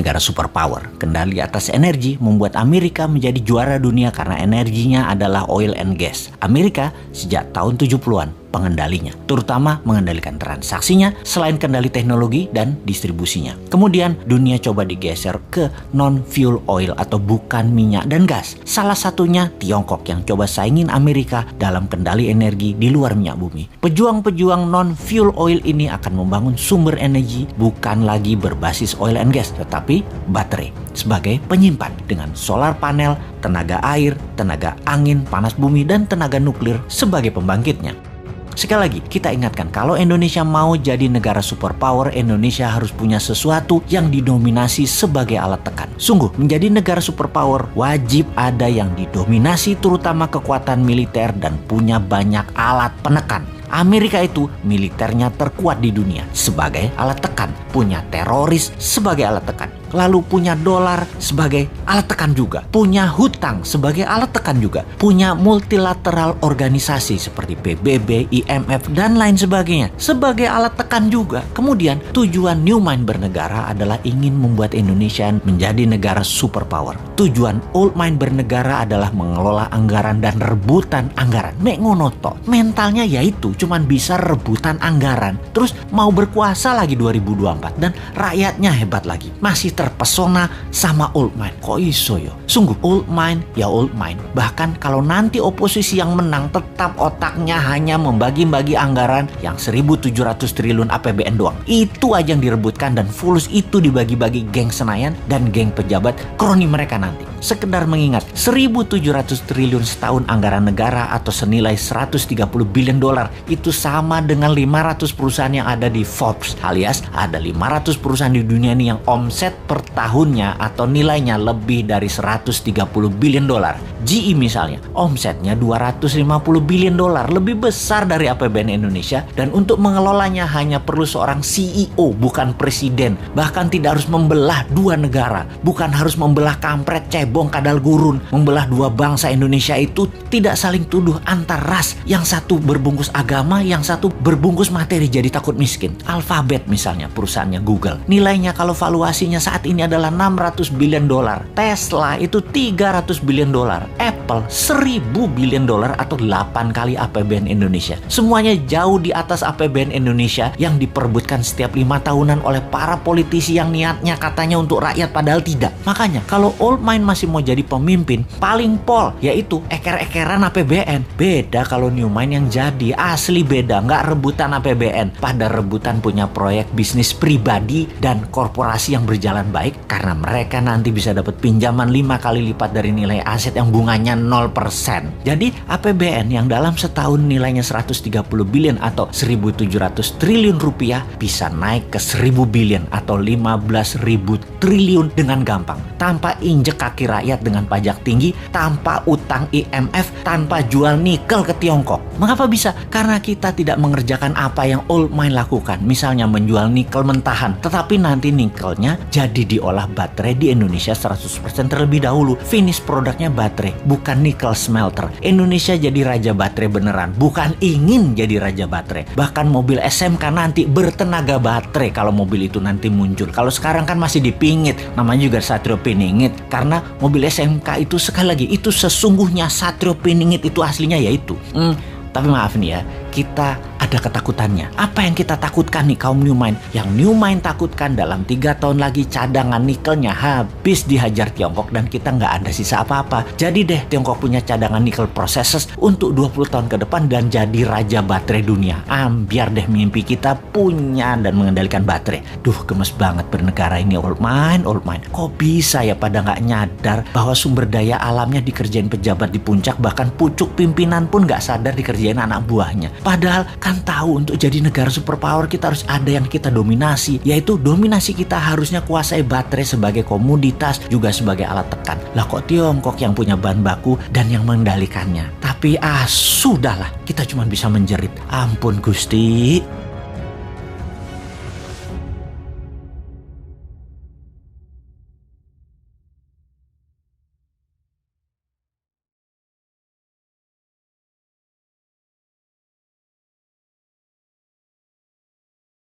negara superpower. Kendali atas energi membuat Amerika menjadi juara dunia karena energinya adalah oil and gas. Amerika sejak tahun 70-an pengendalinya, terutama mengendalikan transaksinya selain kendali teknologi dan distribusinya. Kemudian dunia coba digeser ke non-fuel oil atau bukan minyak dan gas. Salah satunya Tiongkok yang coba saingin Amerika dalam kendali energi di luar minyak bumi. Pejuang-pejuang non-fuel oil ini akan membangun sumber energi bukan lagi berbasis oil and gas, tetapi baterai sebagai penyimpan dengan solar panel, tenaga air, tenaga angin, panas bumi, dan tenaga nuklir sebagai pembangkitnya. Sekali lagi, kita ingatkan kalau Indonesia mau jadi negara superpower, Indonesia harus punya sesuatu yang didominasi sebagai alat tekan. Sungguh, menjadi negara superpower wajib ada yang didominasi terutama kekuatan militer dan punya banyak alat penekan. Amerika itu militernya terkuat di dunia sebagai alat tekan, punya teroris sebagai alat tekan, lalu punya dolar sebagai alat tekan juga, punya hutang sebagai alat tekan juga, punya multilateral organisasi seperti PBB, IMF, dan lain sebagainya sebagai alat tekan juga. Kemudian tujuan New Mind bernegara adalah ingin membuat Indonesia menjadi negara superpower. Tujuan Old Mind bernegara adalah mengelola anggaran dan rebutan anggaran. Mek ngonoto, mentalnya yaitu cuman bisa rebutan anggaran, terus mau berkuasa lagi 2024 dan rakyatnya hebat lagi, masih terpesona sama Old Mind. Kok iso yo? Sungguh Old Mind ya Old Mind. Bahkan kalau nanti oposisi yang menang, tetap otaknya hanya membagi-bagi anggaran yang 1.700 triliun APBN doang. Itu aja yang direbutkan dan fulus itu dibagi-bagi geng Senayan dan geng pejabat kroni mereka nanti. Sekedar mengingat 1.700 triliun setahun anggaran negara atau senilai 130 billion dolar itu sama dengan 500 perusahaan yang ada di Forbes, alias ada 500 perusahaan di dunia ini yang omset per tahunnya atau nilainya lebih dari 130 billion dolar. GE misalnya, omsetnya 250 billion dolar, lebih besar dari APBN Indonesia, dan untuk mengelolanya hanya perlu seorang CEO, bukan presiden. Bahkan tidak harus membelah dua negara, bukan harus membelah kampret, cebong, kadal gurun. Membelah dua bangsa Indonesia itu tidak saling tuduh antar ras, yang satu berbungkus agama, yang satu berbungkus materi jadi takut miskin. Alphabet misalnya, perusahaannya Google, nilainya kalau valuasinya saat ini adalah 600 billion dolar. Tesla itu 300 billion dolar. Apple 1.000 billion dolar atau 8 kali APBN Indonesia. Semuanya jauh di atas APBN Indonesia yang diperebutkan setiap 5 tahunan oleh para politisi yang niatnya katanya untuk rakyat padahal tidak. Makanya kalau Old Mind masih mau jadi pemimpin, paling pol yaitu eker-ekeran APBN. Beda kalau New Mind yang jadi, asli beda, nggak rebutan APBN, pada rebutan punya proyek bisnis pribadi dan korporasi yang berjalan baik karena mereka nanti bisa dapat pinjaman 5 kali lipat dari nilai aset yang bunganya 0%. Jadi APBN yang dalam setahun nilainya 130 billion atau 1.700 triliun rupiah bisa naik ke 1.000 billion atau 15.000 triliun dengan gampang, tanpa injek kaki rakyat dengan pajak tinggi, tanpa utang IMF, tanpa jual nikel ke Tiongkok. Mengapa bisa? Karena kita tidak mengerjakan apa yang Old Mind lakukan, misalnya menjual nikel mentahan, tetapi nanti nikelnya jadi diolah baterai di Indonesia 100% terlebih dahulu. Finish produknya baterai, bukan nikel smelter. Indonesia jadi raja baterai beneran, bukan ingin jadi raja baterai. Bahkan mobil SMK nanti bertenaga baterai kalau mobil itu nanti muncul. Kalau sekarang kan masih dipingit, namanya juga Satrio Piningit, karena mobil SMK itu sekali lagi itu sesungguhnya Satrio Piningit itu aslinya yaitu. Tapi maaf nih ya, kita ada ketakutannya. Apa yang kita takutkan nih kaum New Mind? Yang New Mind takutkan dalam 3 tahun lagi cadangan nikelnya habis dihajar Tiongkok dan kita nggak ada sisa apa-apa. Jadi deh Tiongkok punya cadangan nikel processes untuk 20 tahun ke depan dan jadi raja baterai dunia. Biar deh mimpi kita punya dan mengendalikan baterai. Duh, gemes banget bernegara ini Old Mind, Old Mind. Kok bisa ya pada nggak nyadar bahwa sumber daya alamnya dikerjain pejabat di puncak, bahkan pucuk pimpinan pun nggak sadar dikerjain anak buahnya. Padahal kan tahu untuk jadi negara superpower kita harus ada yang kita dominasi, yaitu dominasi kita harusnya kuasai baterai sebagai komoditas juga sebagai alat tekan. Lah kok Tiongkok yang punya bahan baku dan yang mengendalikannya. Tapi sudahlah, kita cuma bisa menjerit. Ampun Gusti.